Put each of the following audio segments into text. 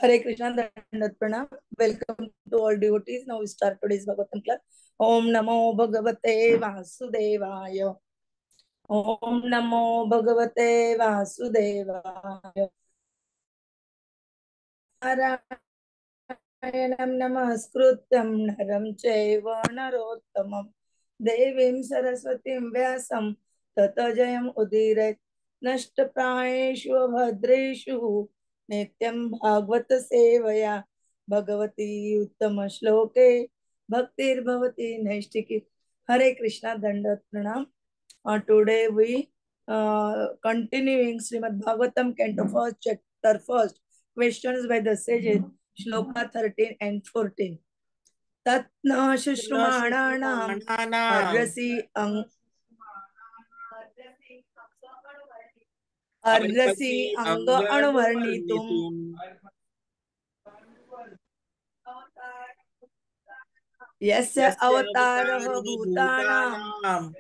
Hare Krishna, Dandavat Pranam. Welcome to all devotees. Now we start today's Bhagavatam class. Om Namo Bhagavate Vasudevaya. Om Namo Bhagavate Vasudevaya. नारायणं नमस्कृत्यं नरं चैव नरोत्तमं देवीं सरस्वतीं व्यासं ततो जयम् उदीरयेत् नष्टप्रायेषु भद्रेषु नित्यं भागवत सेवया भगवती उत्तम श्लोके भक्तिर्भवती नैष्टिकी. हरे कृष्णा, दंडवत प्रणाम. Today we continuing Srimad Bhagavatam Canto First, Chapter First, questions by the sages, Shloka 13 and 14. Tatna Shushrumananam Arrasi Anga Anuvarnitum Yasya Avataraha Bhutanam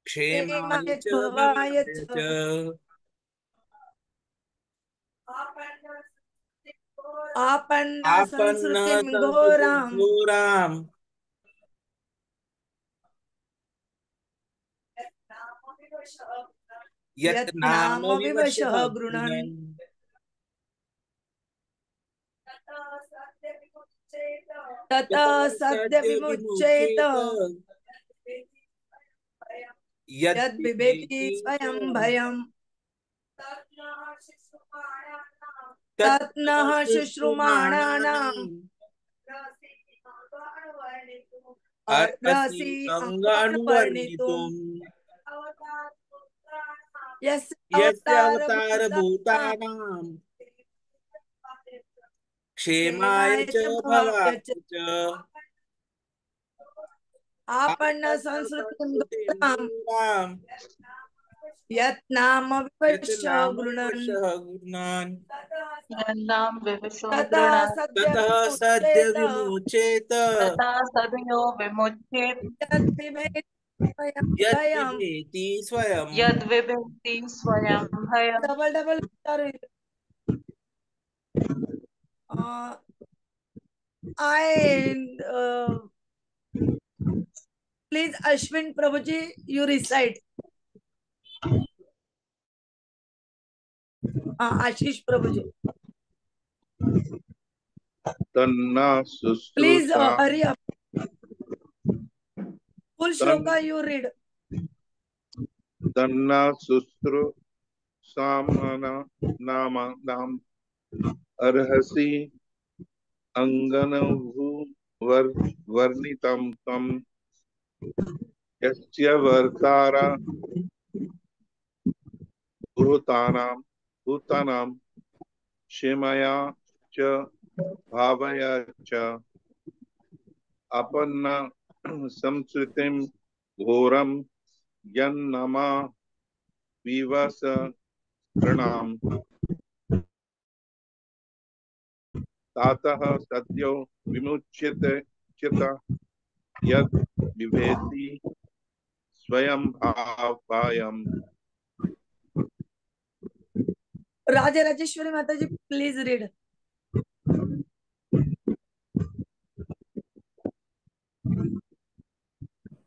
क्षेमाय च Bhavaya भवाय च Apanna आपन्नः Sansrutim संस्कृतिं Ghoram घोराम् यत् Yat नाम Nama विवशः Vivasha Grunan गृह्णन् Tata ततः Sadya सद्य विमुच्येत Vimuccheta यत् Yad पिबेति Viveti Swayam स्वयं Bhayam तत्नः Tatnaha Shushrumananam शुश्रूषमाणानाम् अर्हसि Rasi Anganuvarnitum अङ्गानुवर्णितुम् Yes यस्य Avatara Bhutana अवतारभूतानां क्षेमाय Kemaya च Bhavaya भवाय च Apanna आपन्नः Sansrutim संस्कृतिं Gautam घोराम् Yat Nama यत् Vivasha नाम Grunan विवशः गृह्णान् नाम विवशो Tata गृणात् Sadya ततः सद्य Vimuccheta विमुच्येत तथा सदयो विमुच्येत् Yad Viveti Swayam यत् Bhayam. पिबेति स्वयं यद्विभक्ति स्वयं भयम् Double I please Ashwin Prabhuji, you recite. Ashish Prabhuji, Tanna please शुश्रूषा hurry up. Full तन् shloka you read. तन्ना शुश्रूषामना नाम नाम अर्हसि अंगनभू वर्णितं तम यस्य वर्तारा भूतानां क्षेमया च भावया च अपन्न संस्कृतिं घोरं यन्नमा विवस प्रणाम तातः सद्यो विमुच्यते चित यत् विभेति स्वयं भावयम्. Raja Rajeshwari Mataji, please read.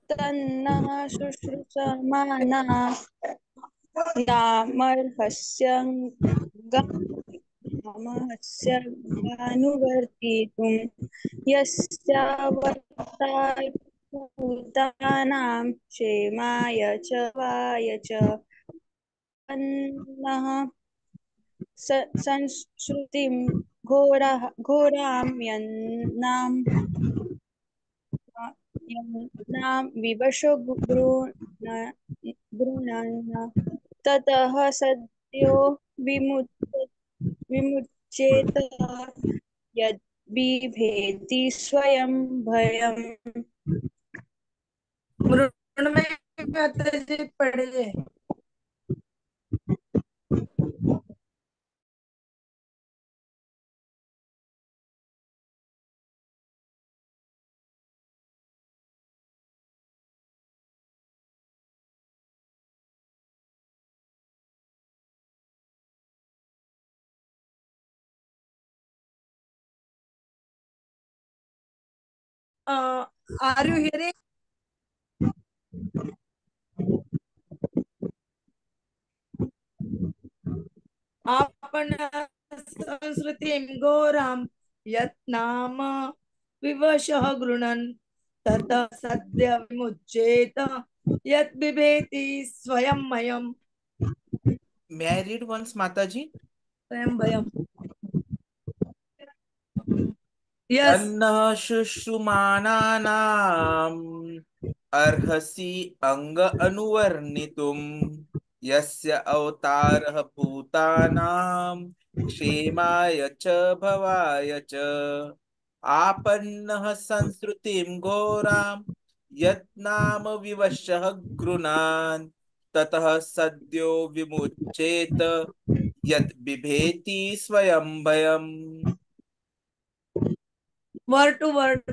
तन्नः शुश्रूषमाणा नामर्हस्यङ्गानुवर्तितुं यस्यावतारभूतानां क्षेमाय च वाय च तन्नः संस्कृतिं घोरां यन्नां विवशो गृह्णान् ततः सद्यो विमुच्येत यद्बिभेति स्वयं भयम्. मृण्मयी माताजी पढ़िए. are you hearing? आपण संस्कृतिं घोरां यत् नाम विवशः गृणन् ततः सद्य विमुच्येत यत् बिभेति स्वयंमयम्. May I read once, Mataji? स्वयंभयम्. Yes. तन्नः शुश्रुमाणानाम् अर्हसि अंग अनुवर्णितुम् यस्य अवतारः भूतानां क्षेमाय च भवाय च आपन्नः संस्कृतिं घोरां यत् नाम विवशः गृणान् ततः सद्यो विमुच्येत यत् बिभेति स्वयं भयम्. Word to word.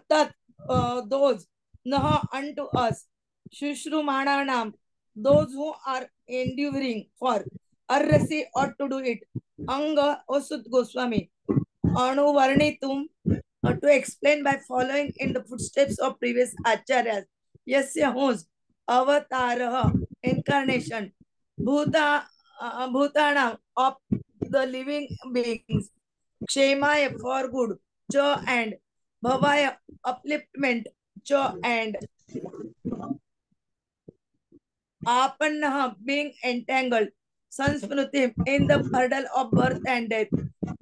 Tat, those, nah, unto us, Shushrumananam, those who are enduring for, Arrasi ought to do it, Anga Osut Goswami, Anuvarnitum, to explain by following in the footsteps of previous acharyas. Yasya whose avataraha, incarnation, bhutana of the living beings, kshemaya for good, cha and bhavaya upliftment, cha and apannaha being entangled, sansmrutim in the hurdle of birth and death,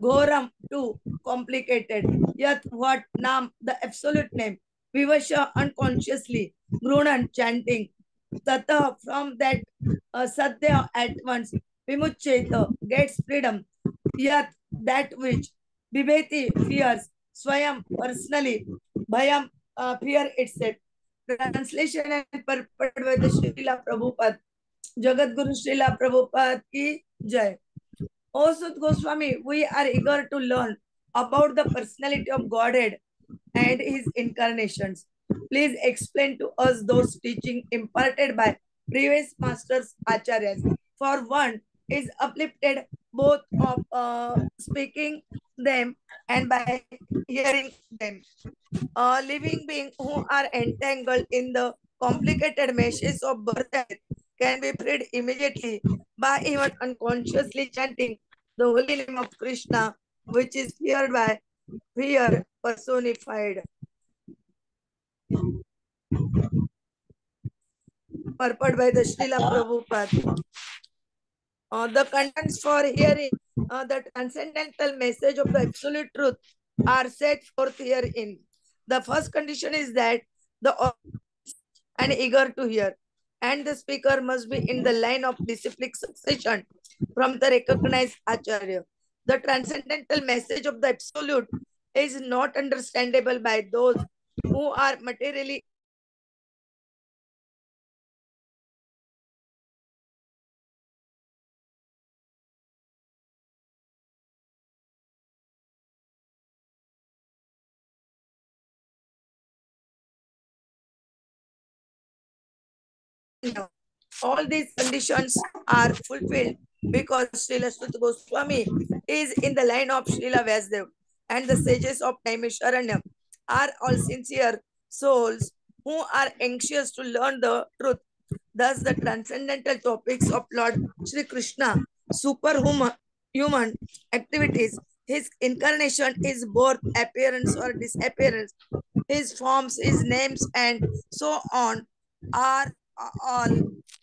ghoram too complicated, yet what nam the absolute name, vivasha unconsciously, grunan chanting, tata from that sadhya at once, vimucheta gets freedom, yet that which bibeti fears, swayam personally, bhayam fear itself. Translation and purport by the Srila Prabhupada. Jagat Guru Srila Prabhupada ki jai. O Sut Goswami, we are eager to learn about the personality of Godhead and his incarnations. Please explain to us those teachings imparted by previous masters acharyas. For one is uplifted both of speaking them and by hearing them. Living beings who are entangled in the complicated meshes of birth and death can be freed immediately by even unconsciously chanting the holy name of Krishna, which is feared by fear personified. Purport by the Srila Prabhupada. The contents for hearing the transcendental message of the absolute truth are set forth herein. The first condition is that the and eager to hear, and the speaker must be in the line of disciplic succession from the recognized acharya. The transcendental message of the absolute is not understandable by those who are materially all these conditions are fulfilled because Srila Sutta Goswami is in the line of Srila Vyasdev, and the sages of Naimisharanya are all sincere souls who are anxious to learn the truth. Thus, the transcendental topics of Lord Sri Krishna, superhuman human activities, his incarnation, his birth, appearance or disappearance, his forms, his names, and so on, are all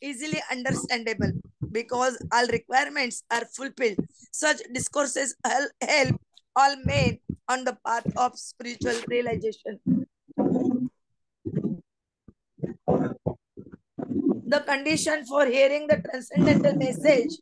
easily understandable because all requirements are fulfilled. Such discourses help all men on the path of spiritual realization. The condition for hearing the transcendental message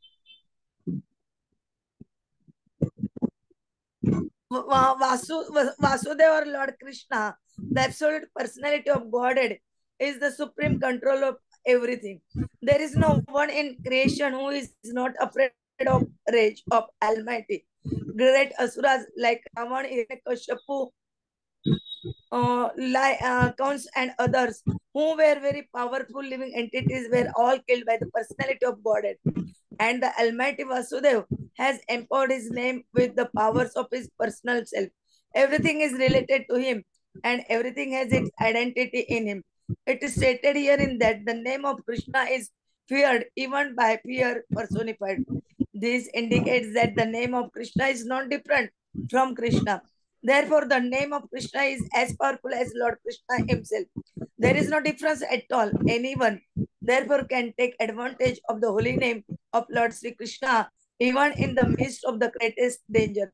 Vasudeva or Lord Krishna, the absolute personality of Godhead, is the supreme control of everything. There is no one in creation who is not afraid of rage of Almighty. Great asuras like Ravan, Hiranyakashipu, Counts and others who were very powerful living entities were all killed by the personality of Godhead. And the Almighty Vasudeva has empowered his name with the powers of his personal self. Everything is related to him and everything has its identity in him. It is stated here in that the name of Krishna is feared even by fear personified. This indicates that the name of Krishna is not different from Krishna. Therefore, the name of Krishna is as powerful as Lord Krishna himself. There is no difference at all. Anyone, therefore, can take advantage of the holy name of Lord Sri Krishna even in the midst of the greatest danger.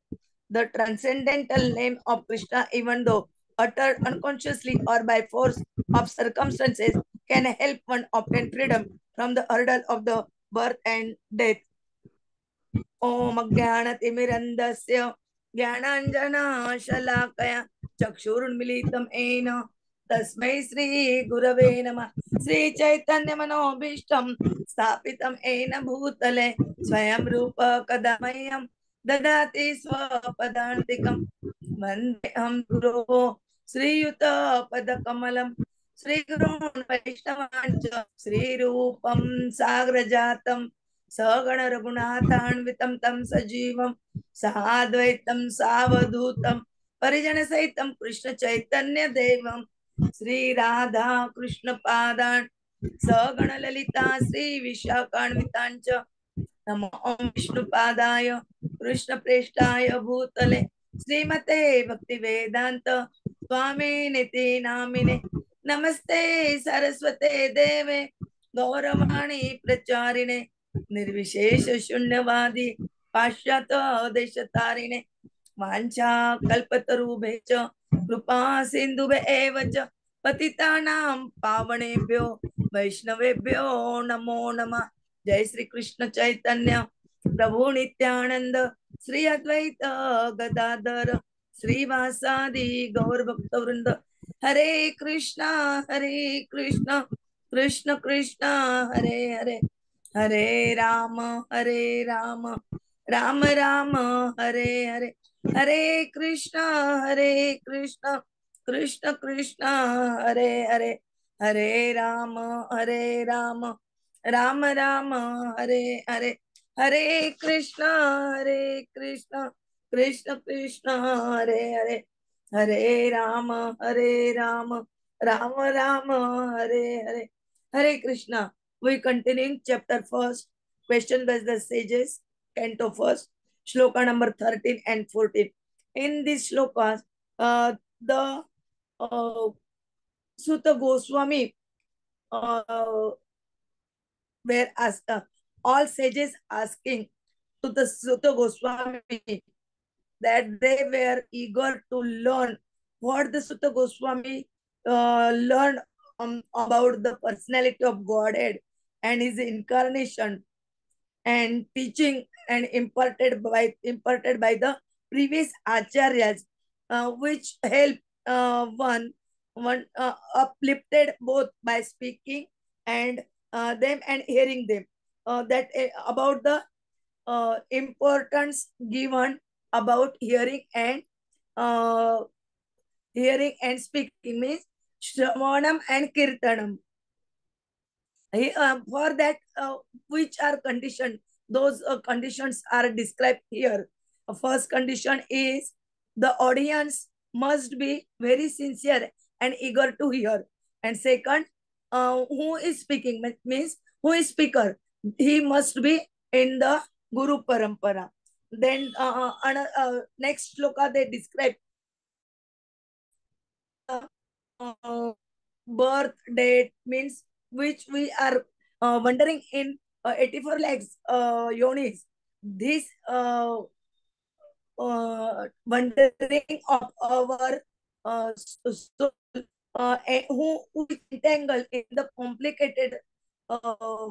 The transcendental name of Krishna, even though uttered unconsciously or by force of circumstances, can help one obtain freedom from the hurdle of the birth and death. ओम अज्ञानतिमिरन्धस्य ज्ञानाञ्जनशलाकया चक्षुरुन्मीलितं येन तस्मै श्रीगुरवे नमः। श्रीचैतन्यमनोभीष्टं स्थापितं येन भूतले स्वयं रूप कदा मह्यं ददाति स्वपदान्तिकं। वन्देऽहं गुरोः श्रीयुतपदकमलं श्रीगुरून् वैष्णवान् च श्रीरूपं साग्रजातं सगण रघुनाथान्वितं तं सजीवं साद्वैतं सावधूतं परिजन सहितं कृष्ण चैतन्य देवं श्री राधा कृष्ण पादान् सगण ललिता श्री विशाखान्वितां च नमो ओम विष्णुपादाय कृष्ण प्रेष्ठाय भूतले श्रीमते भक्ति वेदांत स्वामी निति नामिने नमस्ते सरस्वते देवे गौरवाणी प्रचारिणे निर्विशेष शून्यवादी पाश्चात्य देशतारिणे वाञ्छा कल्पतरुभ्यश्च कृपा सिन्धुभ्येव च पतितानां पावनेभ्यो वैष्णवेभ्यो नमो नमः। जय श्री कृष्ण चैतन्य प्रभु नित्यानंद श्री अद्वैत गदाधर श्रीवासादि गौर भक्त वृंद हरे Krishna Krishna Krishna Hare Hare Hare Ram Ram Ram Hare Hare Hare Krishna Krishna Krishna Hare Hare Hare Ram Ram Ram Hare Hare Hare Krishna Krishna Krishna Hare Hare Hare Ram Ram Ram Hare Hare Hare Krishna. We continuing chapter first, question by the sages, canto first, shloka number 13 and 14. In these shlokas, the Sutta Goswami were asked, all sages asking to the Sutta Goswami that they were eager to learn what the Sutta Goswami learned about the personality of Godhead and his incarnation and teaching and imparted by the previous acharyas, which help one uplifted both by speaking and them and hearing them. That about the importance given about hearing and speaking means Shravanam and Kirtanam. For that, which are conditioned, those conditions are described here. First condition is the audience must be very sincere and eager to hear. And second, who is speaking means who is speaker. He must be in the Guru Parampara. Then next shloka they describe birth date means which we are wondering in 84 lakhs yonis. This wondering of our soul who is entangled in the complicated uh,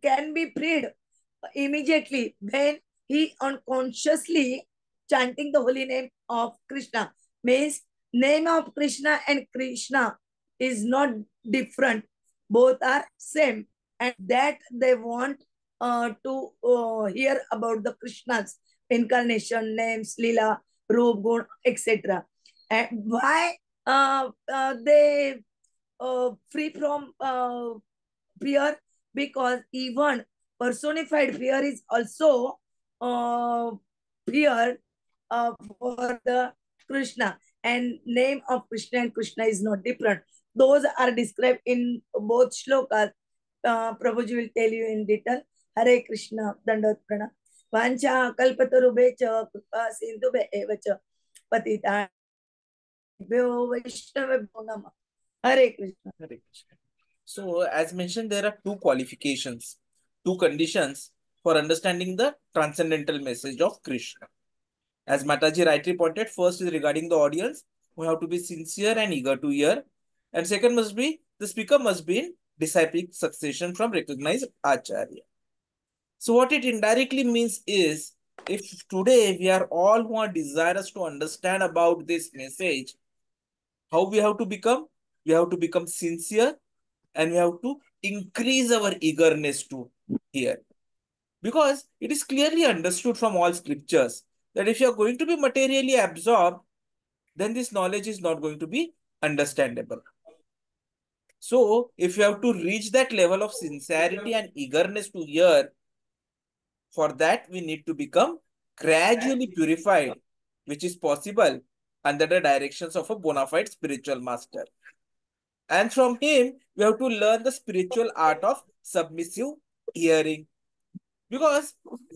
can be freed immediately when he unconsciously chanting the holy name of Krishna. Means name of Krishna and Krishna is not different. Both are same. And that they want to hear about the Krishna's incarnation, names, Lila, Roop, Gun, etc. And why they free from fear? Because even personified fear is also fear for the Krishna, and name of Krishna and Krishna is not different. Those are described in both shlokas. Prabhuji will tell you in detail. Hare Krishna, Dandavat Pranam. Vancha kalpatarubhe cha kripa sindhubhe eva cha patita Vaishnavabhyo Namah. Hare Krishna. Hare Krishna. So, as mentioned, there are two qualifications, two conditions for understanding the transcendental message of Krishna. As Mataji rightly pointed, first is regarding the audience, who have to be sincere and eager to hear. And second must be, the speaker must be in disciplic succession from recognized Acharya. So what it indirectly means is, if today we are all who are desirous to understand about this message, how we have to become? We have to become sincere and we have to increase our eagerness to hear. Because it is clearly understood from all scriptures that if you are going to be materially absorbed, then this knowledge is not going to be understandable. So, if you have to reach that level of sincerity and eagerness to hear, for that we need to become gradually purified, which is possible under the directions of a bona fide spiritual master. And from him, we have to learn the spiritual art of submissive hearing. Because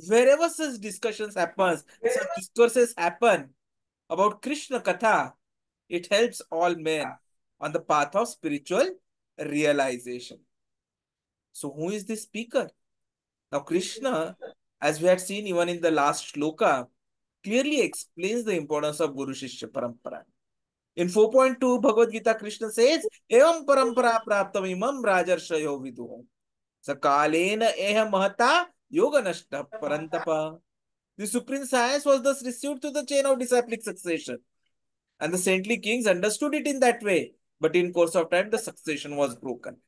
wherever such discussions happen, such discourses happen about Krishna Katha, it helps all men on the path of spiritual realization. So who is this speaker? Now Krishna, as we had seen even in the last shloka, clearly explains the importance of Guru Shishya Parampara. In 4.2 Bhagavad Gita, Krishna says, Evam parampara praptam imam rajarshayo viduham. Sakalena eha mahata yoga nashta parantapa. The supreme science was thus received to the chain of disciplic succession. And the saintly kings understood it in that way. But in course of time, the succession was broken.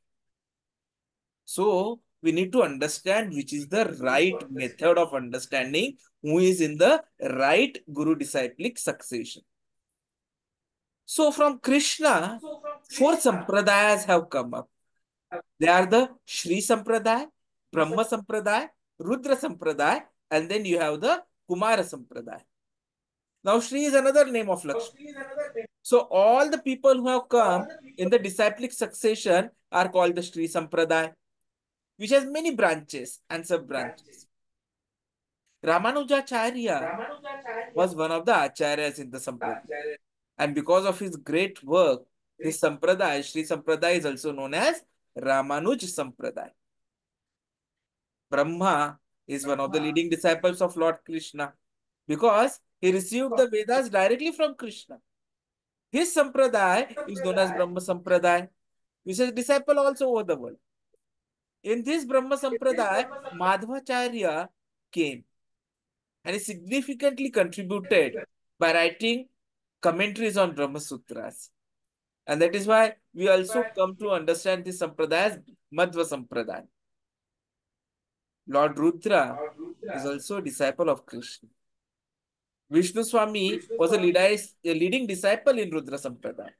So, we need to understand which is the right method of understanding who is in the right Guru-disciplic succession. So, from Krishna, four sampradayas have come up. They are the Shri Sampradaya, Brahma Sampradaya, Rudra Sampradaya, and then you have the Kumara Sampradaya. Now, Shri is another name of Lakshmi. So, all the people who have come in the disciplic succession are called the Shri Sampradaya, which has many branches and sub-branches. Ramanujacharya was one of the acharyas in the Sampradaya. And because of his great work, his Sampradaya, Shri Sampradaya, is also known as Ramanuj Sampradaya. Brahma is one of the leading disciples of Lord Krishna because he received the Vedas directly from Krishna. His Sampradaya is known as Brahma Sampradaya, which is disciple also over the world. In this Brahma Sampradaya, Madhvacharya came and he significantly contributed by writing commentaries on Brahma Sutras. And that is why we also come to understand this Sampradaya as Madhva Sampradaya. Lord Rudra is also a disciple of Krishna. Vishnu Swami was a leading disciple in Rudra Sampradaya.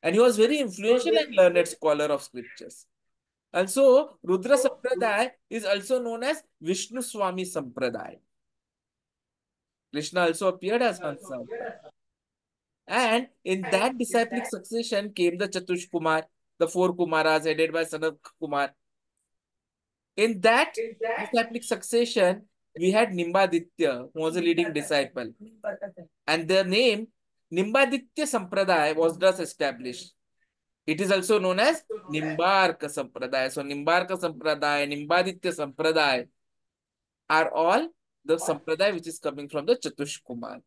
And he was very influential and learned scholar of scriptures. And so, Rudra Sampradaya is also known as Vishnu Swami Sampradaya. Krishna also appeared as Hansa Avatar. And in that disciplic succession came the Chatush Kumar, the four Kumaras headed by Sanat Kumar. In that disciplic succession, we had Nimbaditya, who was a leading disciple. And the name Nimbaditya Sampradaya was thus established. It is also known as Nimbarka Sampradaya. So Nimbarka Sampradaya, Nimbaditya Sampradaya are all the Sampradaya which is coming from the Chatush Kumar.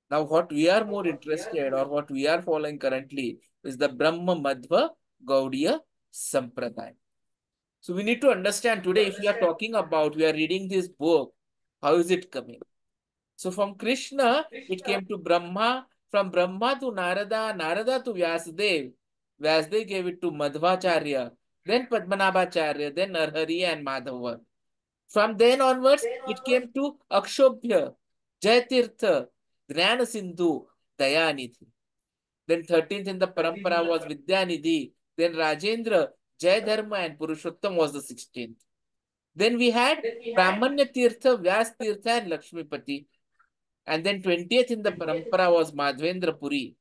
Now what we are more interested or what we are following currently is the Brahma Madhva Gaudiya Sampradaya. So we need to understand today if we are talking about, we are reading this book, how is it coming? So from Krishna, it came to Brahma, from Brahma to Narada, Narada to Vyasadev. Vyasadev gave it to Madhvacharya, then Padmanabhacharya, then Narhari and Madhava. From then onwards, it came to Akshobhya, Jayatirtha, Jnana Sindhu, Dayanidhi. Then 13th in the Parampara was Vidyanidhi. Then Rajendra, Jayadharma and Purushottam was the 16th. Then we had Brahmanya Tirtha, Vyas Tirtha, and Lakshmipati. And then 20th in the parampara was Madhvendra Puri,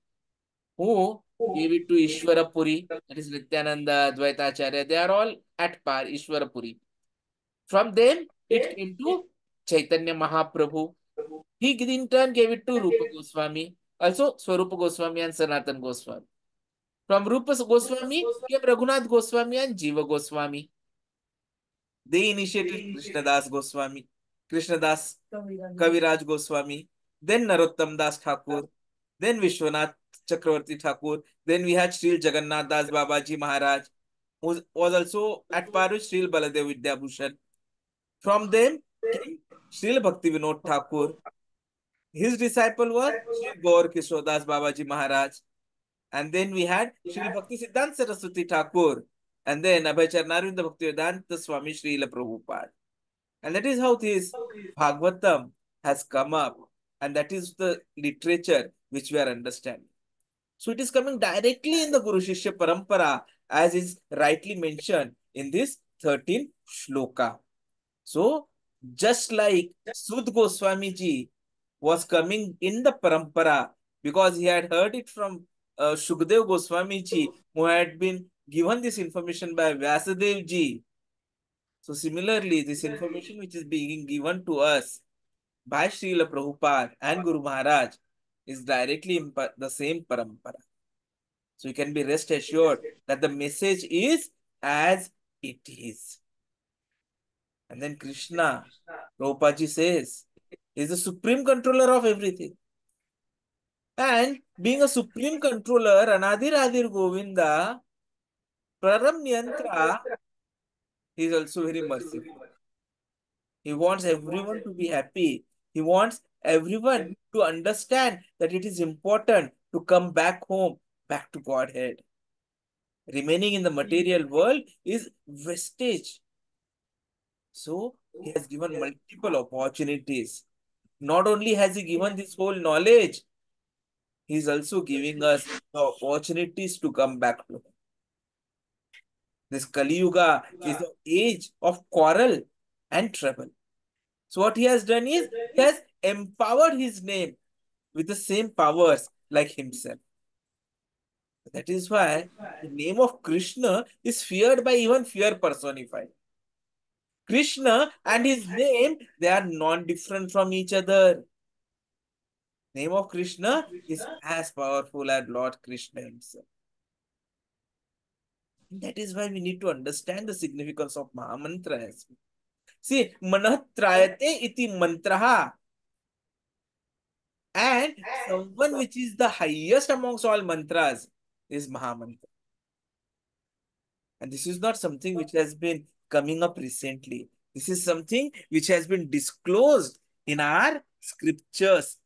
who gave it to Ishvara Puri, that is Nityananda, Advaitacharya. They are all at par, Ishvara Puri. From them, it came to Chaitanya Mahaprabhu. He in turn gave it to Rupa Goswami, also Swarupa Goswami and Sanatan Goswami. From Rupa Goswami came Raghunath Goswami and Jiva Goswami. They initiated Krishnadas Goswami, Krishnadas Kaviraj Goswami, then Narottam Das Thakur, then Vishwanath Chakravarti Thakur, then we had Sril Jagannath Das Babaji Maharaj, who was also at par with Sril Baladev Vidyabhushan. From them came Sril Bhakti Vinod Thakur. His disciple was Sril Gaur Kishore Das Babaji Maharaj. And then we had Srila Bhakti Siddhanta Saraswati Thakur. And then Abhay Charnarinda Bhakti Vedanta Swami Srila Prabhupada. And that is how this Bhagavatam has come up. And that is the literature which we are understanding. So it is coming directly in the Guru Shishya Parampara, as is rightly mentioned in this 13th shloka. So just like Sud Goswami ji was coming in the parampara because he had heard it from Shukdev Goswami ji, who had been given this information by Vyasadev ji. So similarly, this information which is being given to us by Srila Prabhupada and Guru Maharaj is directly in the same parampara. So you can be rest assured that the message is as it is. And then Krishna, Prabhupada ji says, is the supreme controller of everything. And being a supreme controller, Anadir Adir Govinda, Praram Niyantra, he is also very merciful. He wants everyone to be happy. He wants everyone to understand that it is important to come back home, back to Godhead. Remaining in the material world is vestige. So he has given multiple opportunities. Not only has he given this whole knowledge, he is also giving us the opportunities to come back to him. This Kali Yuga is the age of quarrel and trouble. So what he has done is, he has empowered his name with the same powers like himself. That is why the name of Krishna is feared by even fear personified. Krishna and his name, they are non-different from each other. Name of Krishna is as powerful as Lord Krishna himself. That is why we need to understand the significance of Mahamantra as well. See, Manah Trayate iti mantraha. And someone which is the highest amongst all mantras is Mahamantra. And this is not something which has been coming up recently. This is something which has been disclosed in our scriptures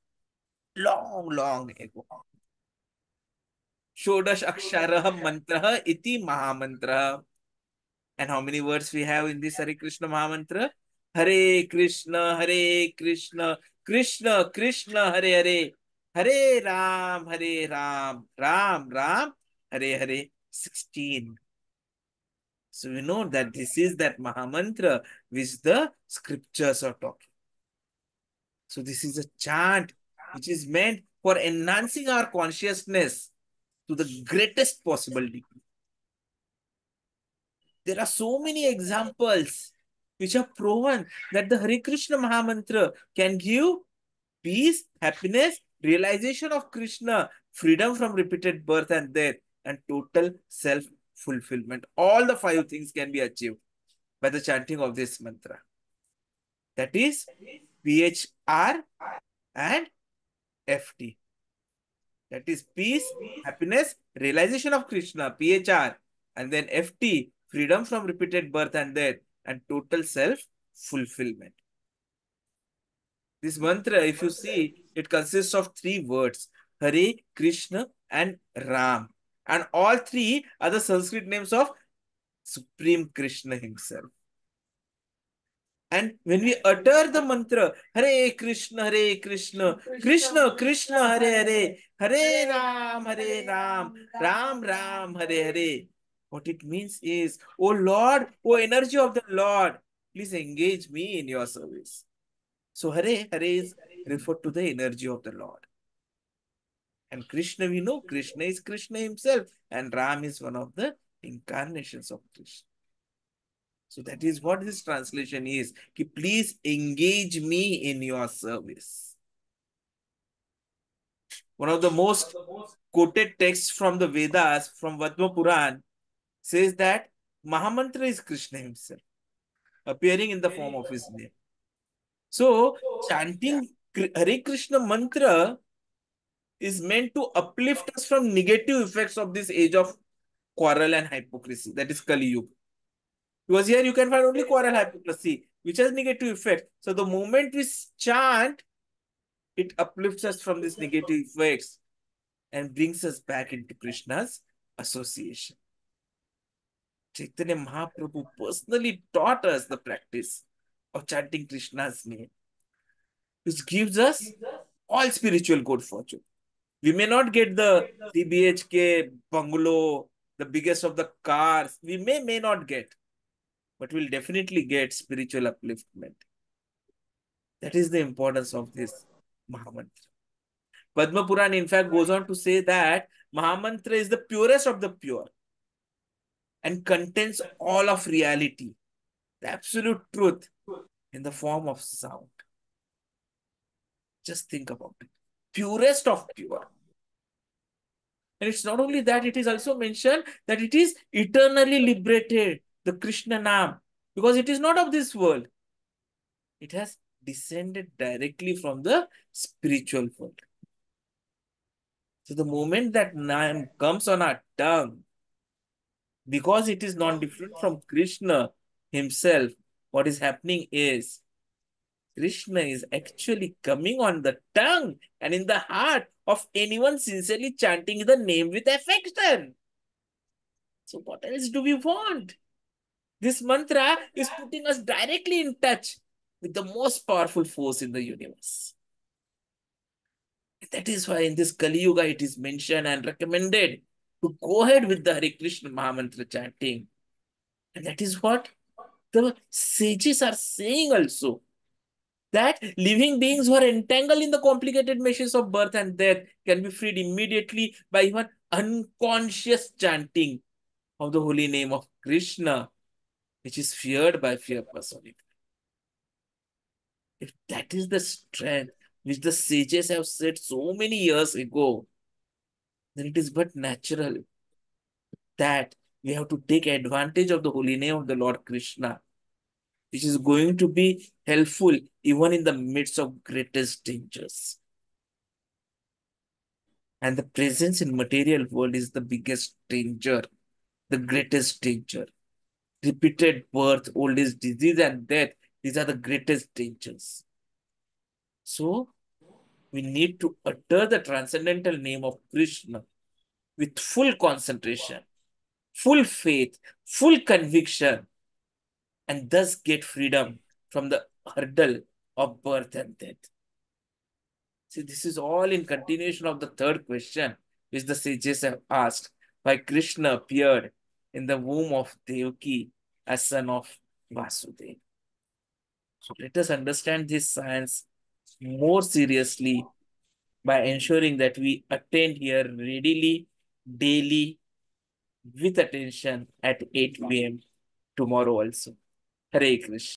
long ago. Shodash Aksharah Mantra iti Mahamantra. And how many words we have in this Hare Krishna Mahamantra? Hare Krishna, Krishna Krishna, Hare Hare, Hare Ram, Ram Ram, Hare Hare, 16. So we know that this is that Mahamantra which the scriptures are talking. So this is a chant which is meant for enhancing our consciousness to the greatest possible degree. There are so many examples which have proven that the Hare Krishna Mahamantra can give peace, happiness, realization of Krishna, freedom from repeated birth and death, and total self-fulfillment. All the 5 things can be achieved by the chanting of this mantra. That is PHR and FT. That is peace, happiness, realization of Krishna, PHR, and then FT, freedom from repeated birth and death, and total self-fulfillment. This mantra, if you see, it consists of 3 words, Hare, Krishna, and Ram. And all 3 are the Sanskrit names of Supreme Krishna himself. And when we utter the mantra, Hare Krishna, Krishna Krishna, Hare Hare, Hare Ram, Ram Ram, Hare Hare. What it means is, oh Lord, oh energy of the Lord, Please engage me in your service. So Hare is referred to the energy of the Lord. And Krishna, we know Krishna is Krishna himself, and Ram is one of the incarnations of Krishna. So that is what this translation is. Ki, please engage me in your service. One of the most quoted texts from the Vedas, from Vadma Puran, says that Mahamantra is Krishna himself, appearing in the form of his name. So chanting Hare Krishna mantra is meant to uplift us from negative effects of this age of quarrel and hypocrisy, that is Kali Yuga. Because here you can find only quarrel, hypocrisy, which has negative effect. So the moment we chant, it uplifts us from these negative effects and brings us back into Krishna's association. Chaitanya Mahaprabhu personally taught us the practice of chanting Krishna's name, which gives us all spiritual good fortune. We may not get the 3 BHK bungalow, the biggest of the cars. We may not get, but we'll definitely get spiritual upliftment. That is the importance of this Mahamantra. Padma Puran, in fact, goes on to say that Mahamantra is the purest of the pure and contains all of reality, the absolute truth in the form of sound. Just think about it. Purest of pure. And it's not only that, it is also mentioned that it is eternally liberated, the Krishna Nam, because it is not of this world. It has descended directly from the spiritual world. So the moment that Nam comes on our tongue, because it is non-different from Krishna himself, what is happening is Krishna is actually coming on the tongue and in the heart of anyone sincerely chanting the name with affection. So what else do we want? This mantra is putting us directly in touch with the most powerful force in the universe. That is why in this Kali Yuga it is mentioned and recommended to go ahead with the Hare Krishna Mahamantra chanting. And that is what the sages are saying also. That living beings who are entangled in the complicated meshes of birth and death can be freed immediately by even unconscious chanting of the holy name of Krishna, which is feared by fear personified. If that is the strength which the sages have said so many years ago, then it is but natural that we have to take advantage of the holy name of the Lord Krishna, which is going to be helpful even in the midst of greatest dangers. And the presence in material world is the biggest danger, the greatest danger. Repeated birth, old age, disease, and death, these are the greatest dangers. So, we need to utter the transcendental name of Krishna with full concentration, full faith, full conviction, and thus get freedom from the hurdle of birth and death. See, this is all in continuation of the third question which the sages have asked, why Krishna appeared in the womb of Devaki as son of Vasudeva. So let us understand this science more seriously by ensuring that we attend here readily, daily, with attention at 8 p.m. tomorrow also. Hare Krishna.